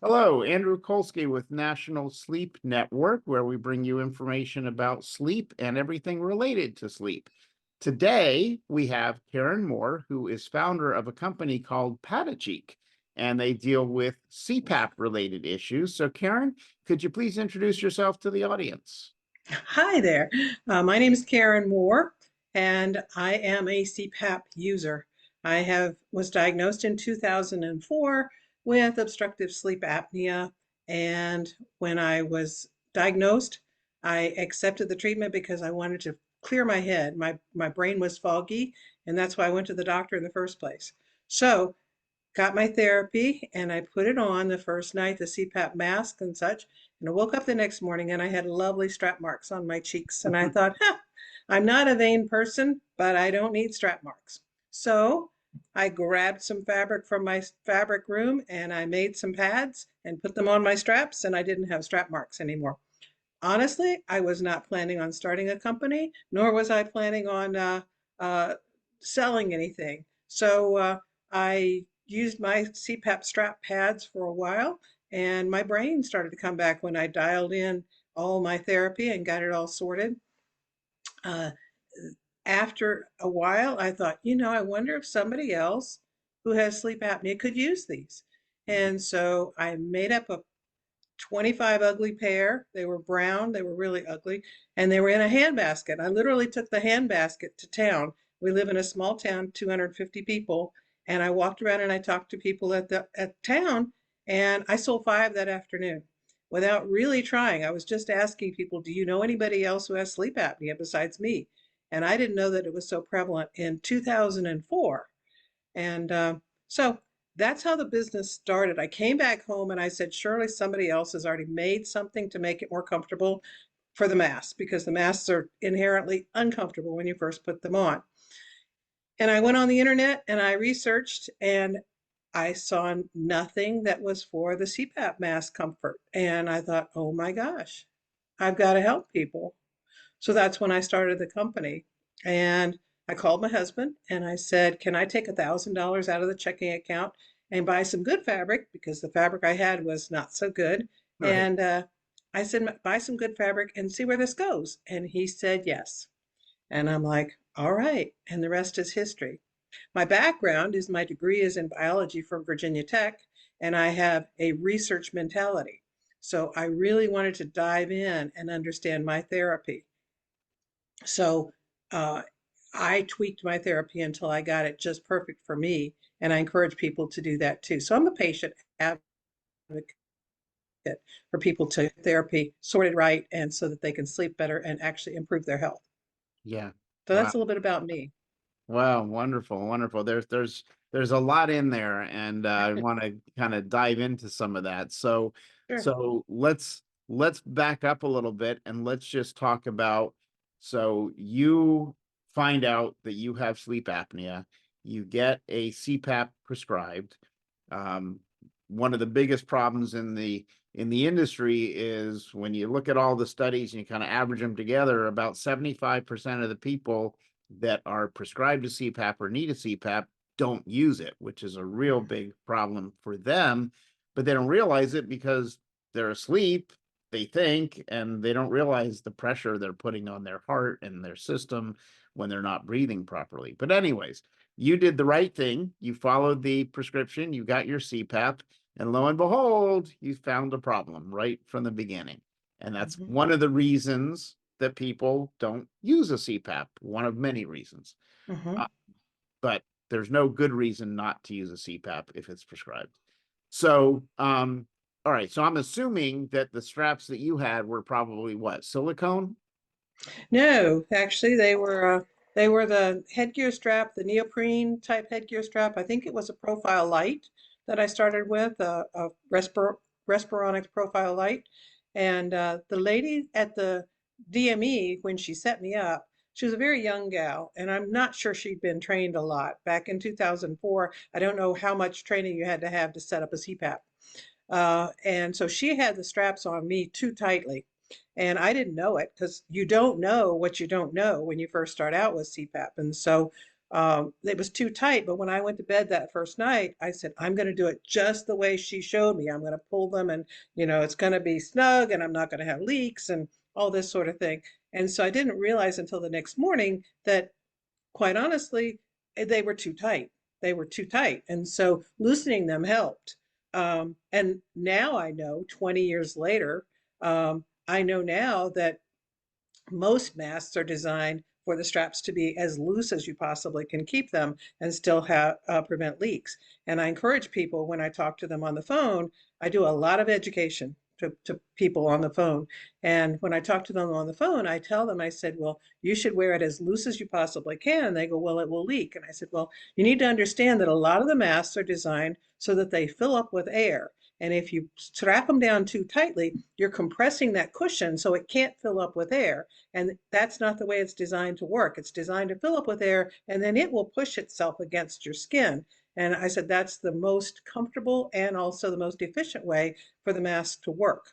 Hello, Andrew Kolsky with National Sleep Network, where we bring you information about sleep and everything related to sleep. Today, we have Karen Moore, who is founder of a company called Patacheek, and they deal with CPAP related issues. So, Karen, could you please introduce yourself to the audience? Hi there. My name is Karen Moore, and I am a CPAP user. Was diagnosed in 2004 with obstructive sleep apnea, and when I was diagnosed, I accepted the treatment because I wanted to clear my head. My brain was foggy, and that's why I went to the doctor in the first place. So got my therapy and I put it on the first night, the CPAP mask and such. And I woke up the next morning and I had lovely strap marks on my cheeks. And I thought, I'm not a vain person, but I don't need strap marks. So I grabbed some fabric from my fabric room and I made some pads and put them on my straps, and I didn't have strap marks anymore. Honestly, I was not planning on starting a company, nor was I planning on uh, selling anything. So I used my CPAP strap pads for a while, and my brain started to come back when I dialed in all my therapy and got it all sorted. Uh, After a while, I thought, I wonder if somebody else who has sleep apnea could use these. And so I made up a 25 ugly pair. They were brown, they were really ugly, and they were in a handbasket. I literally took the handbasket to town. We live in a small town, 250 people, and I walked around and I talked to people at town, and I sold 5 that afternoon without really trying. I was just asking people, "Do you know anybody else who has sleep apnea besides me?" And I didn't know that it was so prevalent in 2004. And so that's how the business started. I came back home and I said, surely somebody else has already made something to make it more comfortable for the mask, because the masks are inherently uncomfortable when you first put them on. And I went on the internet and I researched, and I saw nothing that was for the CPAP mask comfort. And I thought, oh my gosh, I've got to help people. So that's when I started the company. And I called my husband and I said, can I take $1,000 out of the checking account and buy some good fabric? Because the fabric I had was not so good. Right. And I said, buy some good fabric and see where this goes. And he said, yes. And I'm like, all right. And the rest is history. My background is my degree is in biology from Virginia Tech, and I have a research mentality. So I really wanted to dive in and understand my therapy. So uh, I tweaked my therapy until I got it just perfect for me. And I encourage people to do that too. So I'm a patient advocate for people to therapy sorted right, and so that they can sleep better and actually improve their health. Yeah. So Wow. that's a little bit about me. Wow, wonderful, wonderful. There's a lot in there, and I want to kind of dive into some of that. So Sure. so let's back up a little bit and let's just talk about, so you find out that you have sleep apnea, you get a CPAP prescribed. Um, One of the biggest problems in the industry is when you look at all the studies and you kind of average them together, about 75% of the people that are prescribed a CPAP or need a CPAP don't use it, which is a real big problem for them. But they don't realize it because they're asleep, they think, and they don't realize the pressure they're putting on their heart and their system when they're not breathing properly. But, anyways, you did the right thing. You followed the prescription, you got your CPAP, and lo and behold, you found a problem right from the beginning. And that's Mhm. one of the reasons that people don't use a CPAP, one of many reasons. Mhm. Uh, but there's no good reason not to use a CPAP if it's prescribed. So, all right. So I'm assuming that the straps that you had were probably what, silicone? No, actually, they were the headgear strap, the neoprene type headgear strap. I think it was a Profile Light that I started with, a Respironics Profile Light. And the lady at the DME, when she set me up, she was a very young gal, and I'm not sure she'd been trained a lot. Back in 2004, I don't know how much training you had to have set up a CPAP. And so she had the straps on me too tightly. And I didn't know it, because you don't know what you don't know when you first start out with CPAP. And so It was too tight, but when I went to bed that first night, I said, I'm going to do it just the way she showed me. I'm going to pull them and, it's going to be snug and I'm not going to have leaks and all this sort of thing. And so I didn't realize until the next morning that, quite honestly, they were too tight. They were too tight. And so loosening them helped. And now I know, 20 years later, I know now that most masks are designed for the straps to be as loose as you possibly can keep them and still have prevent leaks. And I encourage people when I talk to them on the phone, I do a lot of education to people on the phone. And when I talk to them on the phone, I tell them, I said, well, you should wear it as loose as you possibly can. And they go, well, it will leak. And I said, well, you need to understand that a lot of the masks are designed so that they fill up with air. And if you strap them down too tightly, you're compressing that cushion so it can't fill up with air. And that's not the way it's designed to work. It's designed to fill up with air and then it will push itself against your skin. And I said that's the most comfortable and also the most efficient way for the mask to work.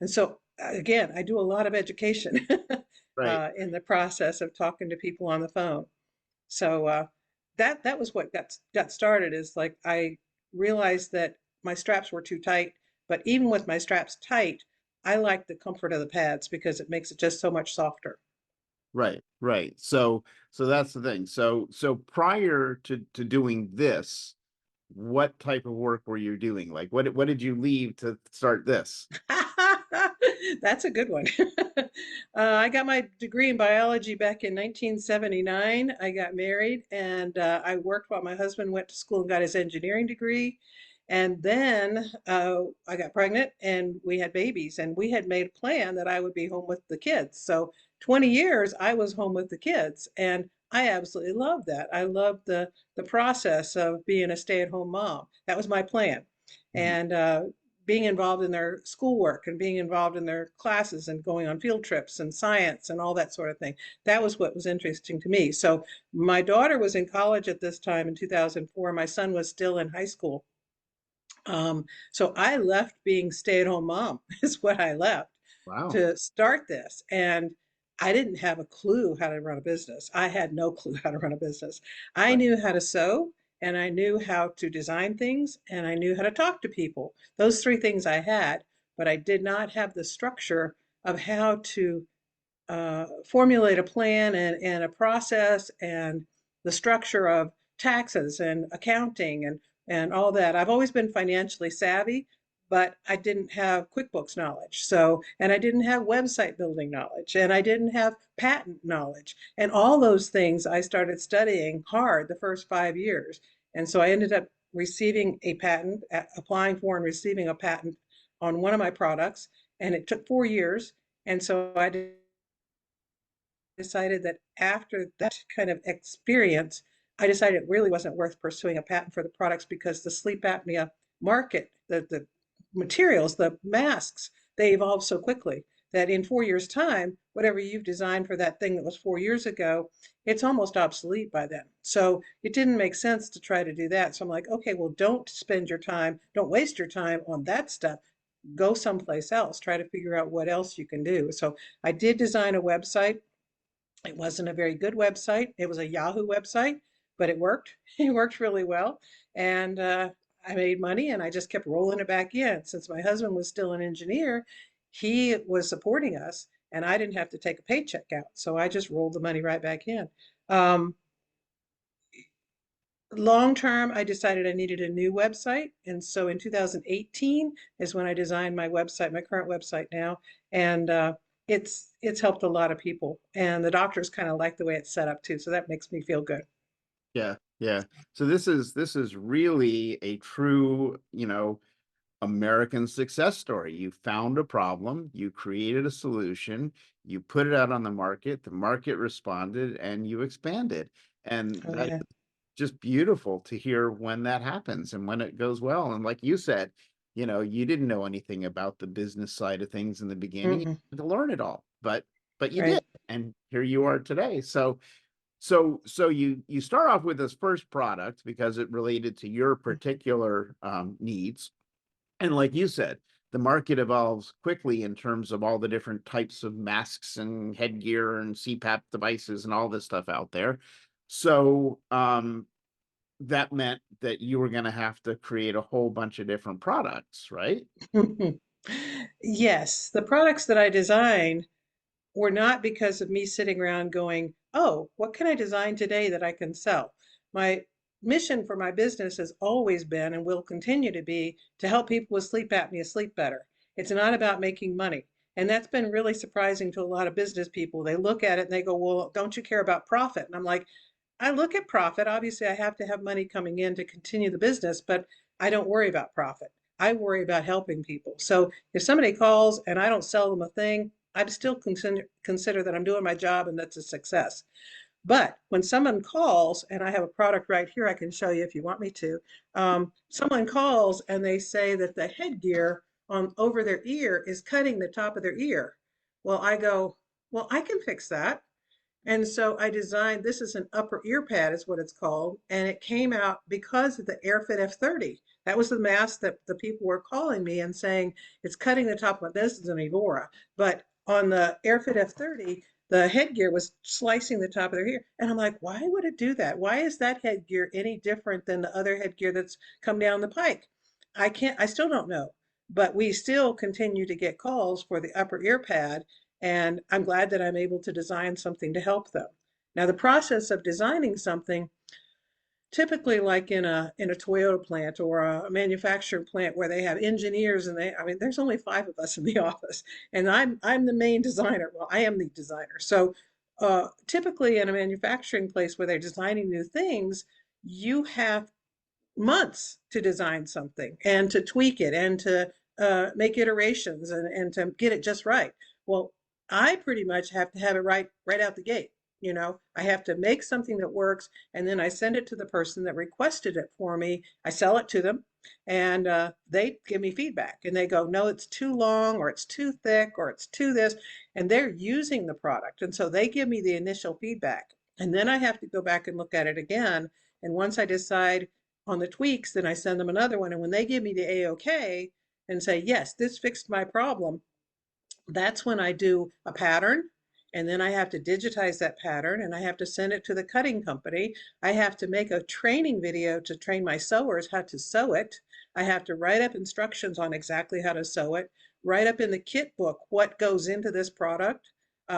And so, again, I do a lot of education Right. in the process of talking to people on the phone. So that was what got started. Is like I realized that my straps were too tight, but even with my straps tight, I like the comfort of the pads because it makes it just so much softer. Right, right. So that's the thing. So prior to doing this, what type of work were you doing? Like what did you leave to start this? That's a good one. I got my degree in biology back in 1979. I got married and I worked while my husband went to school and got his engineering degree. And then I got pregnant and we had babies, and we had made a plan that I would be home with the kids. So 20 years I was home with the kids, and I absolutely loved that. I loved the process of being a stay-at-home mom. That was my plan. Mhm. And being involved in their schoolwork and being involved in their classes and going on field trips and science and all that sort of thing. That was what was interesting to me. So my daughter was in college at this time in 2004. My son was still in high school. So I left being stay-at-home mom is what I left Wow. to start this. And I didn't have a clue how to run a business. I had no clue how to run a business. I Right. knew how to sew and I knew how to design things and I knew how to talk to people. Those three things I had, but I did not have the structure of how to formulate a plan and a process and the structure of taxes and accounting and all that. I've always been financially savvy, but I didn't have QuickBooks knowledge. So, and I didn't have website building knowledge, and I didn't have patent knowledge. And all those things I started studying hard the first 5 years. And so I ended up receiving a patent, applying for and receiving a patent on one of my products. And it took 4 years. And so I decided that after that kind of experience, I decided it really wasn't worth pursuing a patent for the products because the sleep apnea market, the materials, the masks, they evolve so quickly that in 4 years' time, whatever you've designed for that thing that was 4 years ago, it's almost obsolete by then. So it didn't make sense to try to do that. So I'm like, okay, well, don't spend your time, don't waste your time on that stuff. Go someplace else, try to figure out what else you can do. So I did design a website. It wasn't a very good website. It was a Yahoo website, but it worked. It worked really well. And I made money and I just kept rolling it back in. Since my husband was still an engineer, he was supporting us and I didn't have to take a paycheck out. So I just rolled the money right back in. Um, Long term, I decided I needed a new website. And so in 2018 is when I designed my website, my current website now. And it's helped a lot of people. And the doctors kind of like the way it's set up too. So that makes me feel good. Yeah, yeah. So this is really a true, American success story. You found a problem, you created a solution, you put it out on the market responded, and you expanded. And Oh, that yeah. just beautiful to hear when that happens and when it goes well. And like you said, you didn't know anything about the business side of things in the beginning. You Mm-mm. had to learn it all, but you did, Right. and here you are today. So you start off with this first product because it related to your particular needs, and like you said, the market evolves quickly in terms of all the different types of masks and headgear and CPAP devices and all this stuff out there. So, that meant that you were gonna have to create a whole bunch of different products, right? Yes, the products that I designed were not because of me sitting around going, oh, what can I design today that I can sell? My mission for my business has always been and will continue to be to help people with sleep apnea sleep better. It's not about making money. And that's been really surprising to a lot of business people. They look at it and they go, well, don't you care about profit? And I'm like, I look at profit. Obviously, I have to have money coming in to continue the business, but I don't worry about profit. I worry about helping people. So if somebody calls and I don't sell them a thing, I still consider that I'm doing my job and that's a success. But when someone calls, and I have a product right here I can show you if you want me to, someone calls and they say that the headgear on over their ear is cutting the top of their ear. Well, I go, well, I can fix that. And so I designed, this is an upper ear pad is what it's called. And it came out because of the AirFit F30. That was the mask that the people were calling me and saying, it's cutting the top of this is an Evora. But on the AirFit F30, the headgear was slicing the top of their ear. And I'm like, why would it do that? Why is that headgear any different than the other headgear that's come down the pike? I still don't know. But we still continue to get calls for the upper ear pad, and I'm glad that I'm able to design something to help them. Now, the process of designing something, typically like in a Toyota plant or a manufacturing plant where they have engineers and I mean, there's only five of us in the office, and I'm the main designer. Well, I am the designer. So typically in a manufacturing place where they're designing new things, you have months to design something and to tweak it and to make iterations and to get it just right. Well, I pretty much have to have it right out the gate. You know, I have to make something that works and then I send it to the person that requested it for me. I sell it to them and they give me feedback and they go, no, it's too long or it's too thick or it's too this. And they're using the product. And so they give me the initial feedback. And then I have to go back and look at it again. And once I decide on the tweaks, then I send them another one. And when they give me the A-OK and say, yes, this fixed my problem, that's when I do a pattern. And then I have to digitize that pattern and I have to send it to the cutting company. I have to make a training video to train my sewers how to sew it. I have to write up instructions on exactly how to sew it, write up in the kit book what goes into this product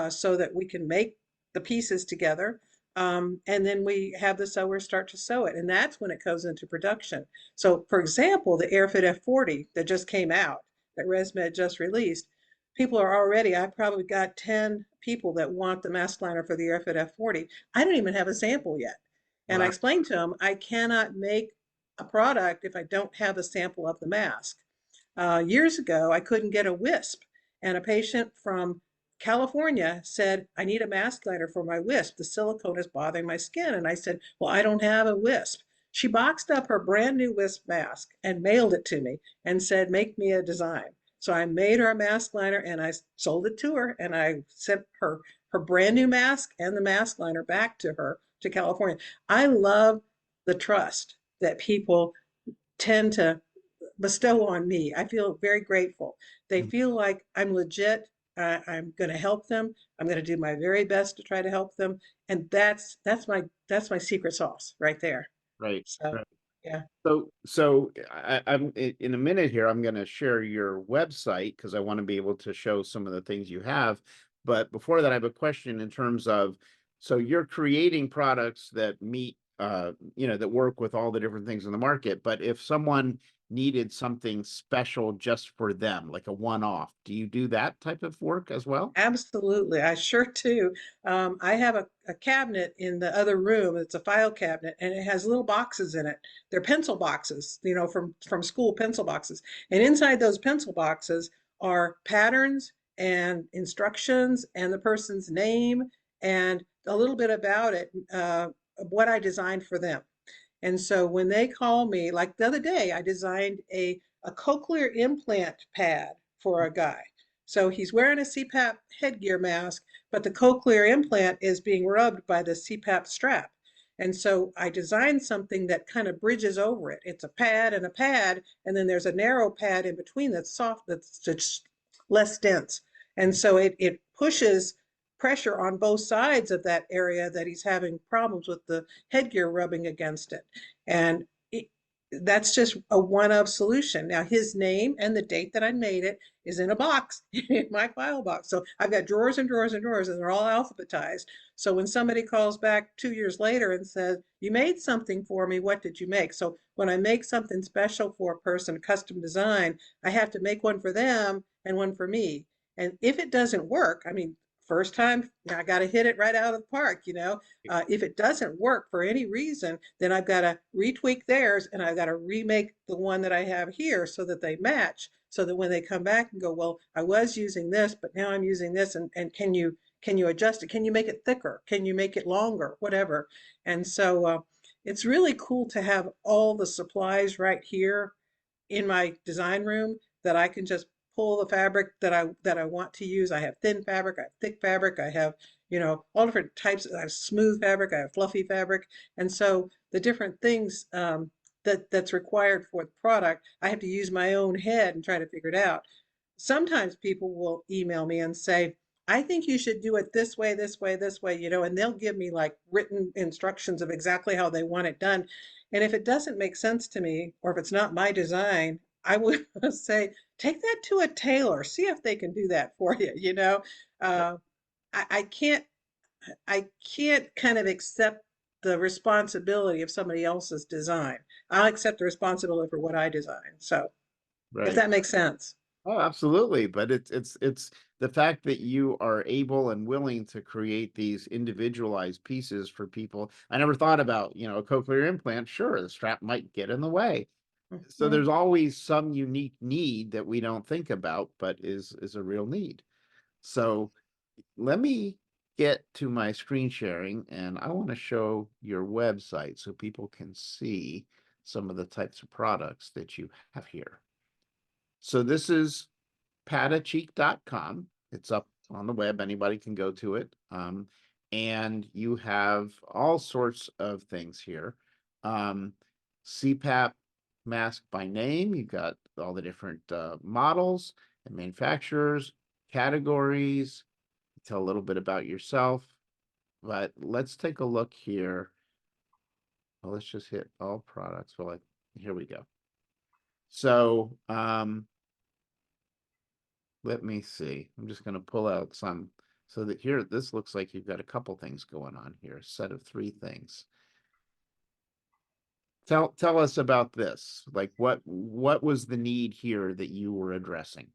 so that we can make the pieces together. And then we have the sewers start to sew it. And that's when it goes into production. So, for example, the AirFit F40 that just came out, that ResMed just released, people are already, I've probably got 10 people that want the mask liner for the AirFit F40. I don't even have a sample yet. And I Wow. explained to them, I cannot make a product if I don't have a sample of the mask. Years ago, I couldn't get a WISP, and a patient from California said, I need a mask liner for my WISP. The silicone is bothering my skin. And I said, well, I don't have a WISP. She boxed up her brand new WISP mask and mailed it to me and said, make me a design. So I made her a mask liner and I sold it to her and I sent her brand new mask and the mask liner back to her to California. I love the trust that people tend to bestow on me. I feel very grateful. They Mm. feel like I'm legit. I'm going to help them. I'm going to do my very best to try to help them, and that's my secret sauce right there. Right, So, right. yeah, So I'm in a minute here, I'm gonna share your website because I want to be able to show some of the things you have. But before that, I have a question in terms of, so you're creating products that meet, that work with all the different things in the market. But if someone needed something special just for them, like a one-off, do you do that type of work as well? absolutely. I sure do. I have a cabinet in the other room. It's a file cabinet, and it has little boxes in it. They're pencil boxes, from school pencil boxes. And inside those pencil boxes are patterns and instructions and the person's name and a little bit about it, what I designed for them. And so when they call me, like the other day, I designed a cochlear implant pad for a guy. So he's wearing a CPAP headgear mask, but the cochlear implant is being rubbed by the CPAP strap. And so I designed something that kind of bridges over it. It's a pad and a pad, and then there's a narrow pad in between that's soft, that's just less dense. And so it pushes pressure on both sides of that area that he's having problems with the headgear rubbing against it. And it, that's just a one-of solution. Now, his name and the date that I made it is in a box in my file box. So I've got drawers and drawers and drawers, and they're all alphabetized. So when somebody calls back 2 years later and says, "You made something for me, what did you make?" So when I make something special for a person, custom design, I have to make one for them and one for me. And if it doesn't work, I mean, first time, I got to hit it right out of the park, you know. If it doesn't work for any reason, then I've got to retweak theirs and I've got to remake the one that I have here so that they match. So that when they come back and go, well, I was using this, but now I'm using this, and can you adjust it? Can you make it thicker? Can you make it longer? Whatever. And so it's really cool to have all the supplies right here in my design room that I can just pull the fabric that I want to use. I have thin fabric, I have thick fabric, I have, you know, all different types. I have smooth fabric, I have fluffy fabric, and so the different things that's required for the product, I have to use my own head and try to figure it out. Sometimes people will email me and say, I think you should do it this way, this way, this way, you know, and they'll give me like written instructions of exactly how they want it done. And if it doesn't make sense to me, or if it's not my design, I would say, take that to a tailor, see if they can do that for you, you know. Right. Uh, I can't kind of accept the responsibility of somebody else's design. I'll accept the responsibility for what I design. So if Right. that makes sense. Oh, absolutely. But it's the fact that you are able and willing to create these individualized pieces for people. I never thought about, a cochlear implant. Sure, the strap might get in the way. So Mhm. there's always some unique need that we don't think about, but is a real need. So let me get to my screen sharing, and I want to show your website so people can see some of the types of products that you have here. So this is patacheek.com. It's up on the web. Anybody can go to it. And you have all sorts of things here. CPAP mask by name. You've got all the different models and manufacturers, categories. Tell a little bit about yourself. But let's take a look here. Well, let's just hit all products. Well, here we go. So let me see. I'm just going to pull out some so that here, this looks like you've got a couple things going on here, a set of 3 things. Tell us about this. Like what was the need here that you were addressing?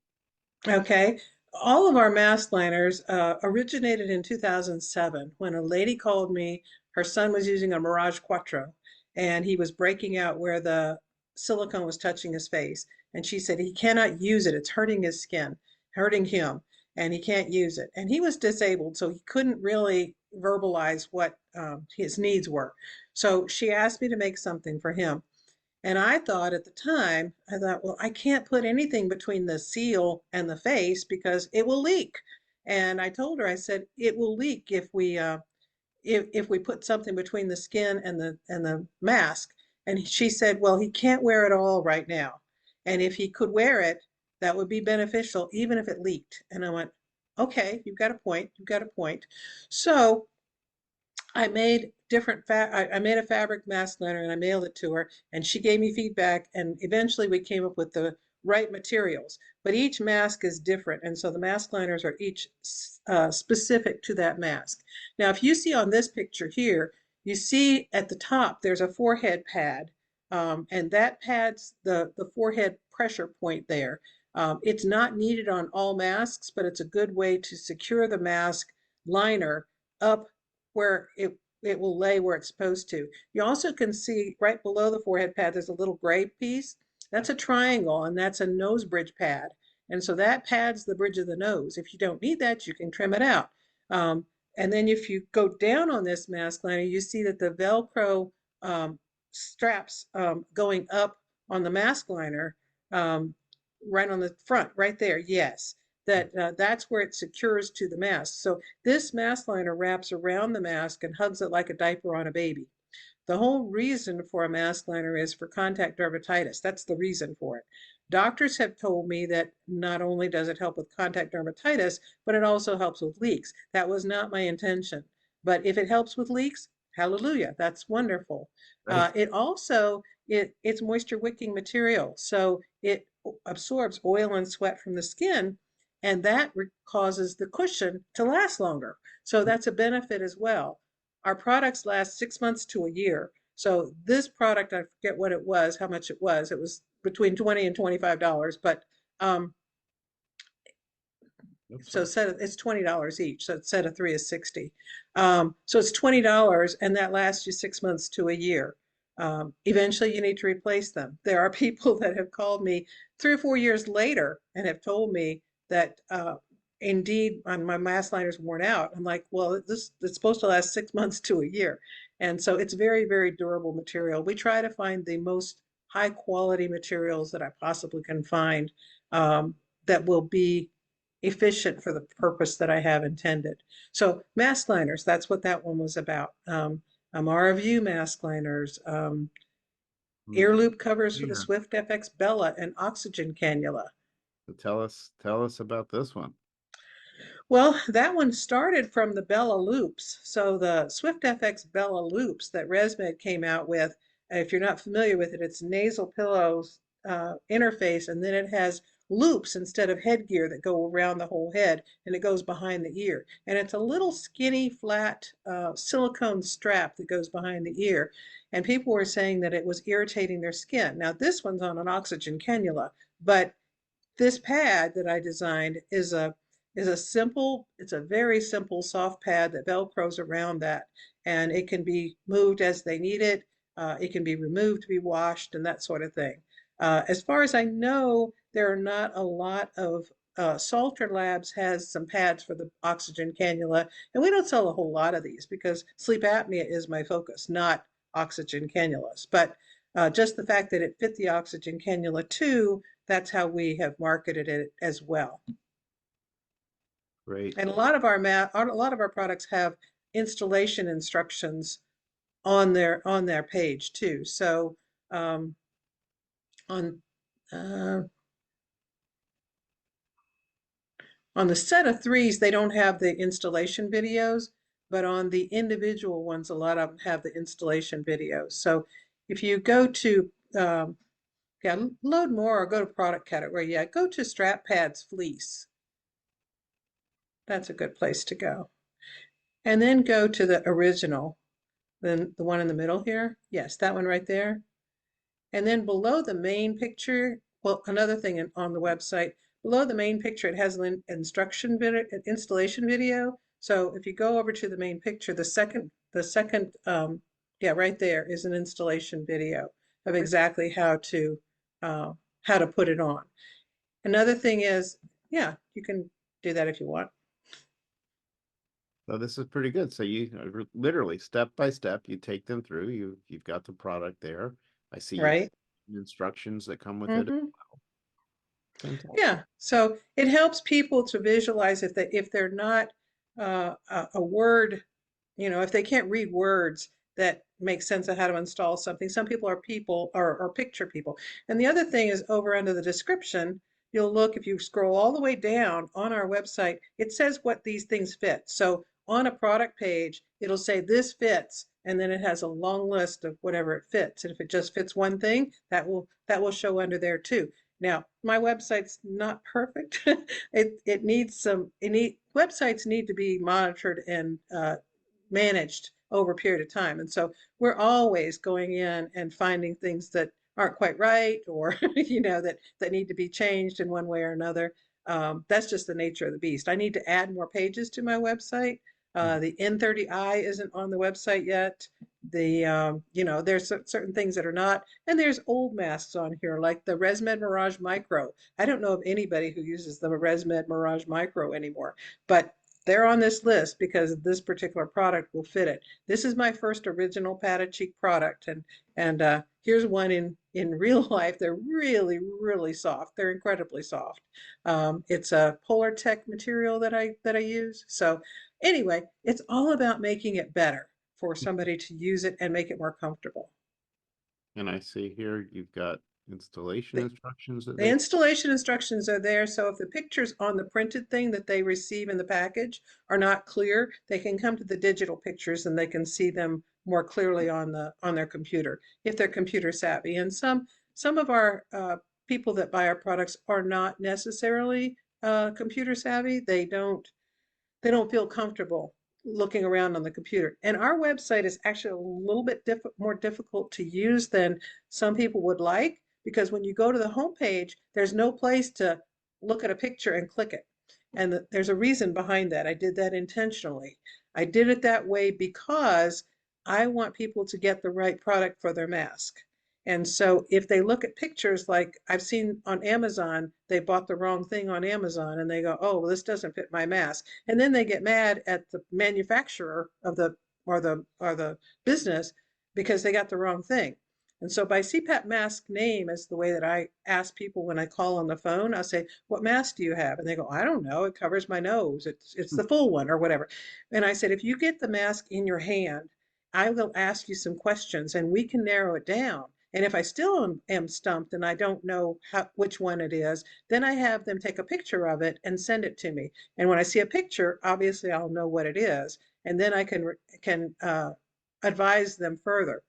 Okay. All of our mask liners originated in 2007 when a lady called me. Her son was using a Mirage Quattro and he was breaking out where the silicone was touching his face. And she said he cannot use it. It's hurting his skin, hurting him, and he can't use it. And he was disabled, so he couldn't really verbalize what his needs were. So she asked me to make something for him. And I thought at the time, I thought, well, I can't put anything between the seal and the face because it will leak. And I told her, I said, it will leak if we put something between the skin and the mask. And she said, well, he can't wear it all right now. And if he could wear it, that would be beneficial, even if it leaked. And I went, okay, you've got a point. You've got a point. So I made I made a fabric mask liner and I mailed it to her and she gave me feedback and eventually we came up with the right materials. But each mask is different and so the mask liners are each specific to that mask. Now, if you see on this picture here, you see at the top there's a forehead pad, and that pads the forehead pressure point there. It's not needed on all masks, but it's a good way to secure the mask liner up where it will lay where it's supposed to. You also can see right below the forehead pad, there's a little gray piece. That's a triangle, and that's a nose bridge pad. And so that pads the bridge of the nose. If you don't need that, you can trim it out. Um, and then if you go down on this mask liner, you see that the Velcro straps going up on the mask liner, um, right on the front, right there, yes. That's where it secures to the mask. So this mask liner wraps around the mask and hugs it like a diaper on a baby. The whole reason for a mask liner is for contact dermatitis. That's the reason for it. Doctors have told me that not only does it help with contact dermatitis, but it also helps with leaks. That was not my intention. But if it helps with leaks, hallelujah, that's wonderful. Right. It also it's moisture wicking material, so it absorbs oil and sweat from the skin, and that causes the cushion to last longer. So that's a benefit as well. Our products last 6 months to a year. So this product, I forget what it was, how much it was. It was between $20 and $25, but um, Oops, so sorry. set of, it's $20 each. So set of three is 60. So it's $20, and that lasts you 6 months to a year. Eventually, you need to replace them. There are people that have called me 3 or 4 years later and have told me that indeed my mask liner's worn out. I'm like, well, this it's supposed to last 6 months to a year, and so it's very, very durable material. We try to find the most high quality materials that I possibly can find that will be efficient for the purpose that I have intended. So mask liners, that's what that one was about. RFU mask liners, Mm, ear loop covers for the yeah. Swift FX Bella, and oxygen cannula. So tell us about this one. Well, that one started from the Bella Loops. So the Swift FX Bella Loops that ResMed came out with, if you're not familiar with it, it's nasal pillows interface, and then it has loops instead of headgear that go around the whole head, and it goes behind the ear. And it's a little skinny, flat silicone strap that goes behind the ear. And people were saying that it was irritating their skin. Now, this one's on an oxygen cannula, but this pad that I designed is a simple, it's a very simple soft pad that velcros around that, and it can be moved as they need it. It can be removed to be washed and that sort of thing. As far as I know, there are not a lot of Salter Labs has some pads for the oxygen cannula, and we don't sell a whole lot of these because sleep apnea is my focus, not oxygen cannulas. But just the fact that it fit the oxygen cannula too, that's how we have marketed it as well. Great. And a lot of our products have installation instructions on their page too. So um, on uh, on the set of threes, they don't have the installation videos, but on the individual ones, a lot of them have the installation videos. So if you go to yeah, load more or go to product category. Yeah, go to Strap Pads Fleece. That's a good place to go. And then go to the original, then the one in the middle here. Yes, that one right there. And then below the main picture, well, another thing on the website, below the main picture, it has an instruction video, an installation video. So if you go over to the main picture, the second, yeah, right there is an installation video of exactly uh, how to put it on. Another thing is, yeah, you can do that if you want, So this is pretty good. So you literally step by step, you take them through. You've got the product there. I see right? instructions that come with it. Mm-hmm. Fantastic. Yeah, so it helps people to visualize if they're not a word, if they can't read words that make sense of how to install something. Some people are picture people. And the other thing is over under the description, you'll look if you scroll all the way down on our website, it says what these things fit. So on a product page, it'll say this fits, and then it has a long list of whatever it fits. And if it just fits one thing, that will show under there too. Now, my website's not perfect. It needs websites need to be monitored and managed over a period of time. And so we're always going in and finding things that aren't quite right or that need to be changed in one way or another. That's just the nature of the beast. I need to add more pages to my website. Mhm. The N30i isn't on the website yet. There's certain things that are not, and there's old masks on here, like the ResMed Mirage Micro. I don't know of anybody who uses the ResMed Mirage Micro anymore, but they're on this list because this particular product will fit it. This is my first original padded cheek product, and here's one in real life. They're really, really soft. They're incredibly soft. It's a Polar Tech material that I use. So anyway, it's all about making it better for somebody to use it and make it more comfortable. And I see here you've got installation The, instructions that the they, installation instructions are there, so if the pictures on the printed thing that they receive in the package are not clear, they can come to the digital pictures and they can see them more clearly on their computer if they're computer savvy. And some of our people that buy our products are not necessarily computer savvy. They don't feel comfortable looking around on the computer. And our website is actually a little bit more difficult to use than some people would like, because when you go to the homepage, there's no place to look at a picture and click it. And there's a reason behind that. I did that intentionally. I did it that way because I want people to get the right product for their mask. And so if they look at pictures, like I've seen on Amazon, they bought the wrong thing on Amazon and they go, oh, well, this doesn't fit my mask. And then they get mad at the manufacturer of the business because they got the wrong thing. And so by CPAP mask name is the way that I ask people when I call on the phone. I'll say, what mask do you have? And they go, I don't know. It covers my nose. It's the full one or whatever. And I said, if you get the mask in your hand, I will ask you some questions and we can narrow it down. And if I still am stumped and I don't know which one it is, then I have them take a picture of it and send it to me. And when I see a picture, obviously I'll know what it is, and then I can advise them further.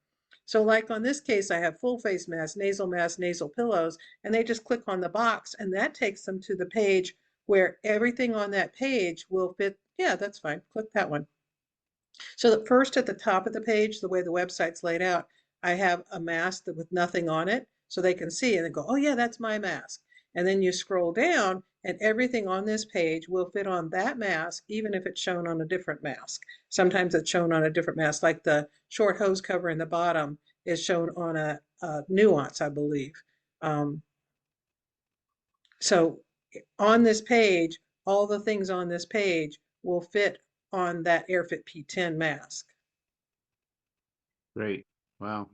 So like on this case, I have full face mask, nasal pillows, and they just click on the box and that takes them to the page where everything on that page will fit. Yeah, that's fine. Click that one. So that first at the top of the page, the way the website's laid out, I have a mask with nothing on it so they can see and they go, oh yeah, that's my mask. And then you scroll down and everything on this page will fit on that mask, even if it's shown on a different mask. Sometimes it's shown on a different mask, like the short hose cover in the bottom is shown on a nuance, I believe. Um, so on this page, all the things on this page will fit on that AirFit P10 mask. great. Wow.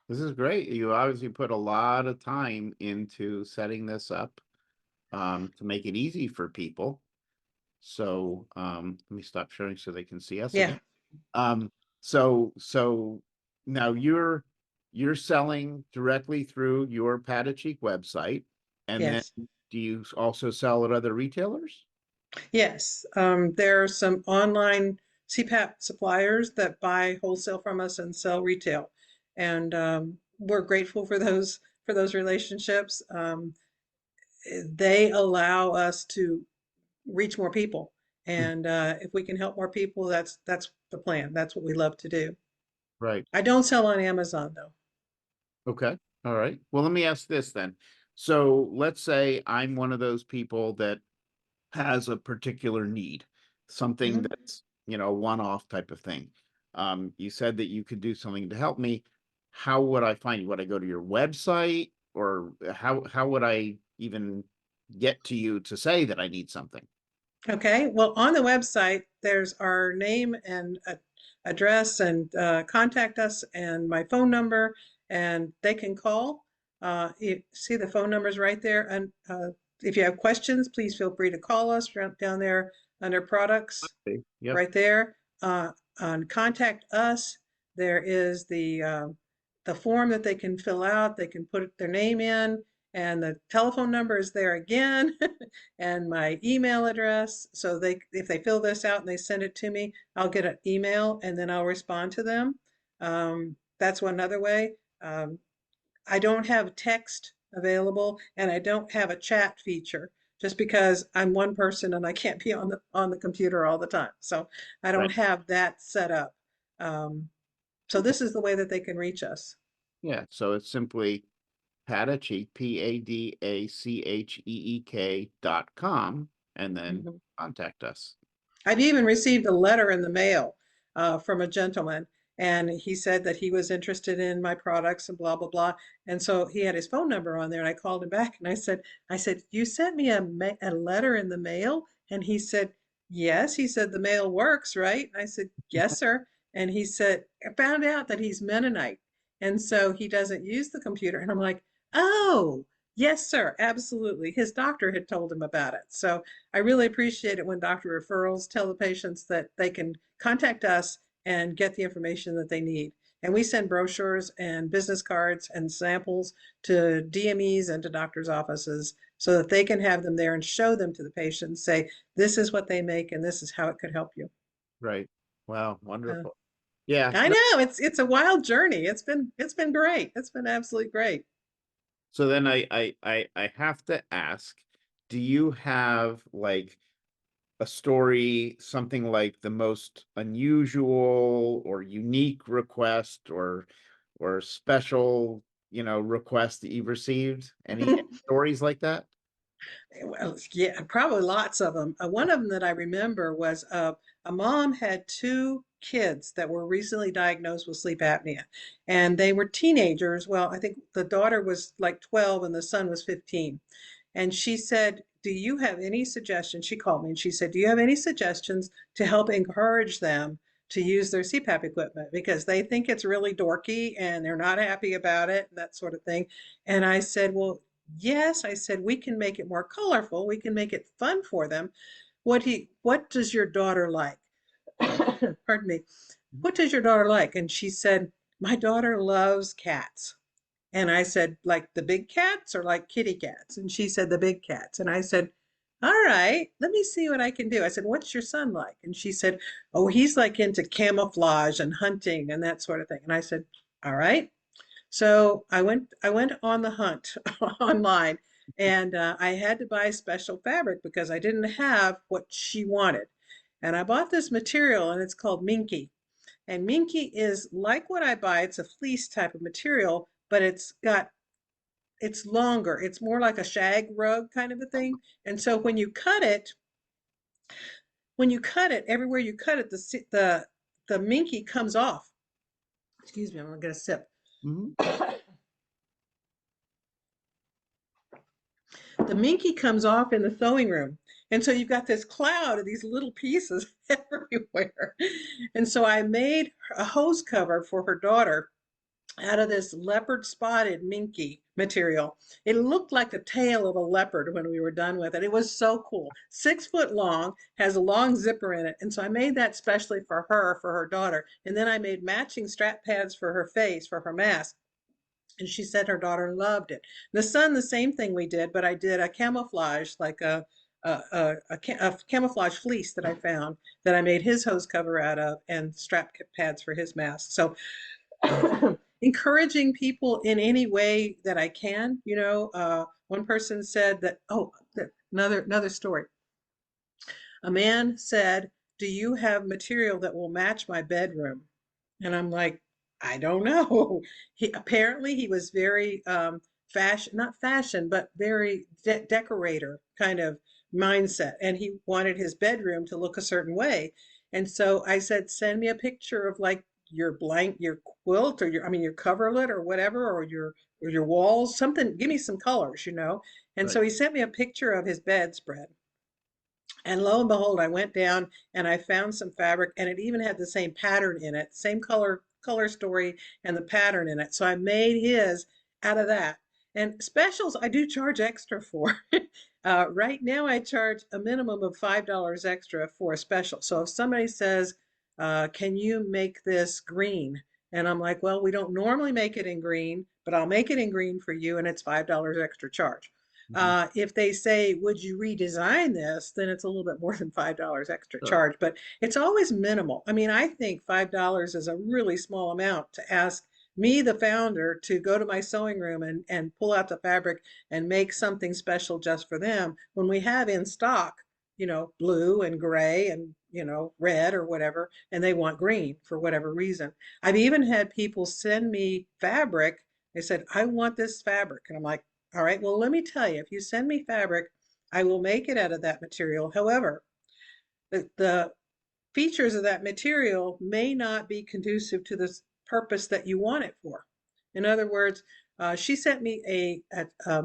This is great. You obviously put a lot of time into setting this up to make it easy for people. So let me stop sharing so they can see us Yeah. again. Um, so now you're selling directly through your Pat a Cheek website, and then Yes. do you also sell at other retailers? Yes. There are some online CPAP suppliers that buy wholesale from us and sell retail, and we're grateful for those relationships. They allow us to reach more people, Mm, and if we can help more people, that's the plan. That's what we love to do. right. I don't sell on Amazon though. Okay. All right. Well, let me ask this then. So let's say I'm one of those people that has a particular need, something Mhm. that's, a one-off type of thing. You said that you could do something to help me. How would I find you? Would I go to your website, or how would I even get to you to say that I need something? Okay, well, on the website, there's our name and address and contact us and my phone number, and they can call. You see the phone numbers right there. And if you have questions, please feel free to call us down there under products Okay. Yep. right there. On contact us, there is the form that they can fill out. They can put their name in, and the telephone number is there again, and my email address. So if they fill this out and they send it to me, I'll get an email and then I'll respond to them. That's one other way. I don't have text available and I don't have a chat feature just because I'm one person and I can't be on the computer all the time. So I Right. don't have that set up. So Okay. this is the way that they can reach us. Yeah. So it's simply Padacheek, PADACHEEK.com, and then Mhm. contact us. I've even received a letter in the mail from a gentleman, and he said that he was interested in my products and blah blah blah. And so he had his phone number on there, and I called him back and I said, you sent me a letter in the mail, and he said, yes. He said the mail works, right? And I said, yes, sir. And he said, I found out that he's Mennonite, and so he doesn't use the computer. And I'm like, oh. Yes, sir, absolutely. His doctor had told him about it. So I really appreciate it when doctor referrals tell the patients that they can contact us and get the information that they need. And we send brochures and business cards and samples to DMEs and to doctors' offices so that they can have them there and show them to the patient, say, this is what they make and this is how it could help you. Right. Wow, Uh, wonderful. Yeah. I No, know it's a wild journey. It's been great. It's been absolutely great. so then I have to ask, do you have like a story, something like the most unusual or unique request or special, request that you've received? Any stories like that? Well, yeah, probably lots of them. One of them that I remember was a mom had two kids that were recently diagnosed with sleep apnea, and they were teenagers. Well, I think the daughter was like 12 and the son was 15. And she said, do you have any suggestions? She called me and she said, do you have any suggestions to help encourage them to use their CPAP equipment? Because they think it's really dorky and they're not happy about it, that sort of thing. And I said, well, yes, I said, we can make it more colorful. We can make it fun for them. What does your daughter like? Pardon me. What does your daughter like? And she said, my daughter loves cats. And I said, like the big cats or like kitty cats? And she said, the big cats. And I said, all right, let me see what I can do. I said, what's your son like? And she said, oh, he's like into camouflage and hunting and that sort of thing. And I said, all right. So I went on the hunt online, and I had to buy special fabric because I didn't have what she wanted. And I bought this material, and it's called Minky. And Minky is like what I buy. It's a fleece type of material, but it's longer. It's more like a shag rug kind of a thing. And so when you cut it, everywhere you cut it, the Minky comes off. Excuse me, I'm gonna get a sip. Mhm. The Minky comes off in the sewing room. And so you've got this cloud of these little pieces everywhere. And so I made a hose cover for her daughter out of this leopard spotted minky material. It looked like the tail of a leopard when we were done with it. It was so cool. 6 foot long, has a long zipper in it. And so I made that specially for her, for her daughter. And then I made matching strap pads for her face, for her mask. And she said her daughter loved it. The son, the same thing we did, but I did a camouflage, like a camouflage fleece that I found that I made his hose cover out of and strap pads for his mask. So encouraging people in any way that I can. One person said that, oh, another story. A man said, do you have material that will match my bedroom? And I'm like, I don't know. He was very fashion, not fashion, but very decorator kind of mindset. And he wanted his bedroom to look a certain way. And so I said, send me a picture of like your quilt or your coverlet or whatever, or your walls, something, give me some colors. And Right. so he sent me a picture of his bedspread. And lo and behold, I went down and I found some fabric, and it even had the same pattern in it, same color story and the pattern in it. So I made his out of that. And specials I do charge extra for. Right now I charge a minimum of $5 extra for a special. So if somebody says, can you make this green? And I'm like, well, we don't normally make it in green, but I'll make it in green for you, and it's $5 extra charge. Mhm. If they say, would you redesign this? Then it's a little bit more than $5 extra Sure. charge, but it's always minimal. I mean, I think $5 is a really small amount to ask me, the founder, to go to my sewing room and pull out the fabric and make something special just for them when we have in stock, blue and gray and, red or whatever, and they want green for whatever reason. I've even had people send me fabric. They said, I want this fabric. And I'm like, all right, well, let me tell you, if you send me fabric, I will make it out of that material. However, the features of that material may not be conducive to the purpose that you want it for. In other words, she sent me a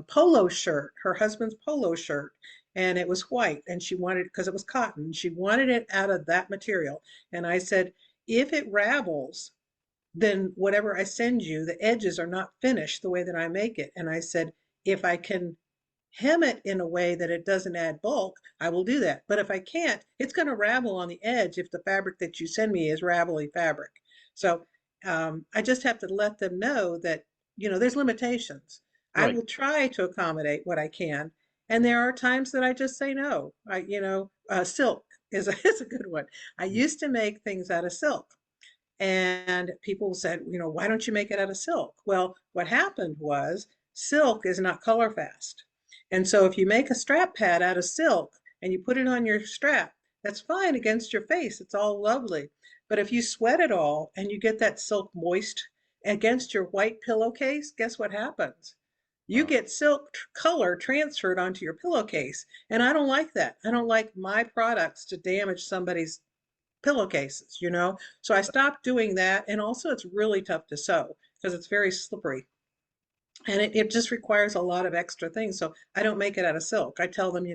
polo shirt, her husband's polo shirt, and it was white, and she wanted it because it was cotton. She wanted it out of that material. And I said, if it ravels, then whatever I send you, the edges are not finished the way that I make it. And I said, if I can hem it in a way that it doesn't add bulk, I will do that. But if I can't, it's going to ravel on the edge if the fabric that you send me is ravelly fabric. So I just have to let them know that, there's limitations. I Right. will try to accommodate what I can. And there are times that I just say no. Silk is is a good one. I used to make things out of silk. And people said, why don't you make it out of silk? Well, what happened was silk is not color fast. And so if you make a strap pad out of silk and you put it on your strap, that's fine against your face. It's all lovely. But if you sweat it all and you get that silk moist against your white pillowcase, guess what happens? You Uh, get silk color transferred onto your pillowcase. And I don't like that. I don't like my products to damage somebody's pillowcases. So I stopped doing that. And also, it's really tough to sew because it's very slippery. And it just requires a lot of extra things. So I don't make it out of silk. I tell them,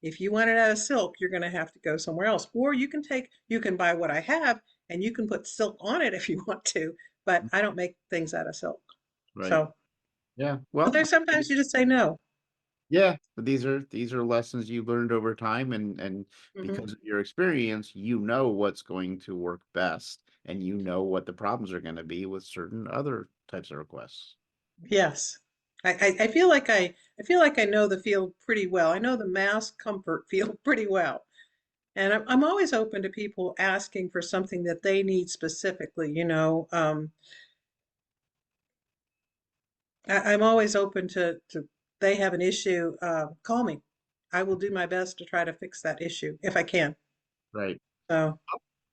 if you want it out of silk, you're going to have to go somewhere else. Or you can buy what I have and you can put silk on it if you want to. But I don't make things out of silk. right. So, Yeah. but Well, there's sometimes you just say no. yeah, but these are lessons you learned over time, and Hmm. because of your experience, you know what's going to work best, and you know what the problems are going to be with certain other types of requests. Yes. I feel like I know the field pretty well. I know the mass comfort field pretty well. And I'm always open to people asking for something that they need specifically. I'm always open to they have an issue, call me. I will do my best to try to fix that issue if I can. Right. So,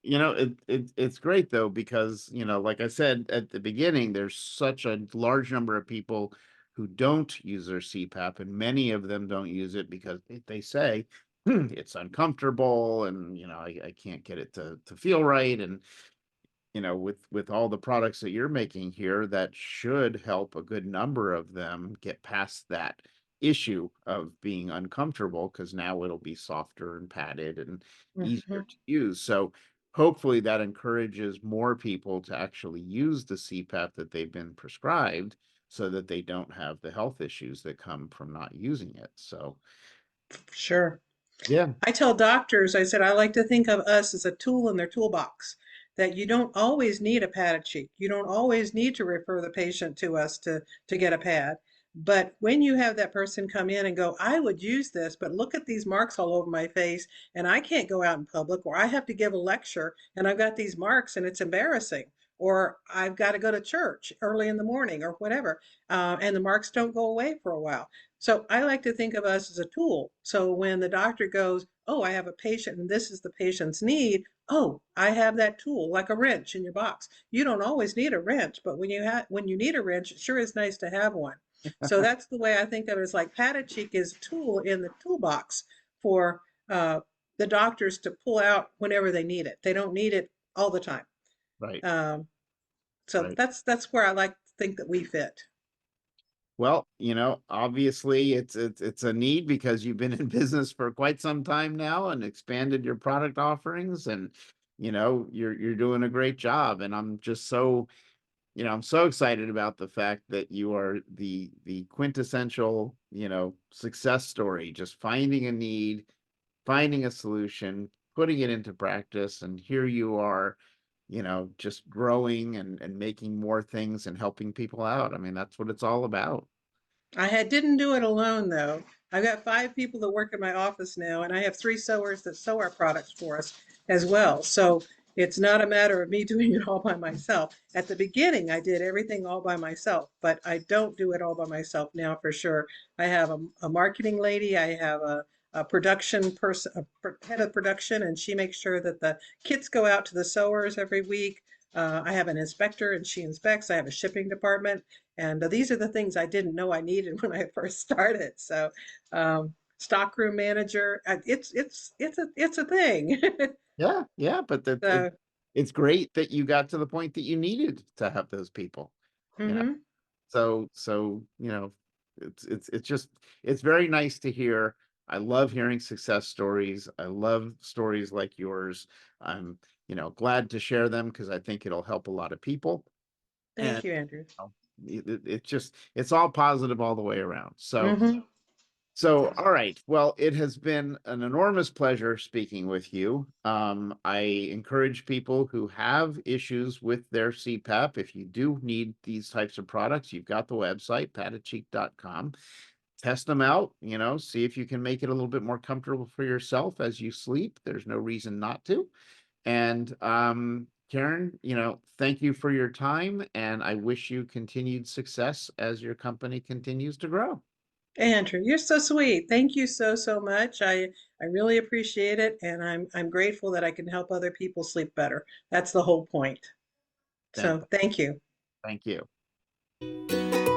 It's great though, because like I said at the beginning, there's such a large number of people who don't use their CPAP, and many of them don't use it because they say it's uncomfortable, and I can't get it to feel right. And with all the products that you're making here, that should help a good number of them get past that issue of being uncomfortable, because now it'll be softer and padded and easier mhm. to use. So hopefully that encourages more people to actually use the CPAP that they've been prescribed, so that they don't have the health issues that come from not using it. So Sure. yeah, I tell doctors, I said, I like to think of us as a tool in their toolbox, that you don't always need a padded sheet. You don't always need to refer the patient to us to get a pad. But when you have that person come in and go, I would use this, but look at these marks all over my face, and I can't go out in public, or I have to give a lecture and I've got these marks and it's embarrassing, or I've got to go to church early in the morning or whatever, and the marks don't go away for a while. So I like to think of us as a tool. So when the doctor goes, oh, I have a patient and this is the patient's need. Oh, I have that tool, like a wrench in your box. You don't always need a wrench, but when you need a wrench, it sure is nice to have one. So that's the way I think of it. As like padded cheek is a tool in the toolbox for the doctors to pull out whenever they need it. They don't need it all the time. right, Um, so right. that's where I like to think that we fit. Well, obviously it's a need, because you've been in business for quite some time now and expanded your product offerings, and you're doing a great job. And I'm so excited about the fact that you are the quintessential, success story, just finding a need, finding a solution, putting it into practice, and here you are, just growing and making more things and helping people out. I mean, that's what it's all about. Didn't do it alone though. I've got 5 people that work in my office now, and I have 3 sewers that sew our products for us as well. So it's not a matter of me doing it all by myself. At the beginning, I did everything all by myself, but I don't do it all by myself now for sure. I have a marketing lady, I have a production person, head of production, and she makes sure that the kits go out to the sewers every week. I have an inspector and she inspects. I have a shipping department. And these are the things I didn't know I needed when I first started. So, stockroom manager, it's a thing. Yeah, yeah, but So, it's great that you got to the point that you needed to have those people, you know. hmm. So, it's just it's very nice to hear. I love hearing success stories. I love stories like yours. I'm, glad to share them, because I think it'll help a lot of people. And Thank you, Andrew. it's all positive all the way around. So Hmm. So, all right. Well, it has been an enormous pleasure speaking with you. I encourage people who have issues with their CPAP, if you do need these types of products, you've got the website, patacheek.com. Test them out, see if you can make it a little bit more comfortable for yourself as you sleep. There's no reason not to. And Karen, thank you for your time, and I wish you continued success as your company continues to grow. Andrew, you're so sweet. Thank you so, so much. I really appreciate it, and I'm grateful that I can help other people sleep better. That's the whole point. So Fantastic. thank you. Thank you.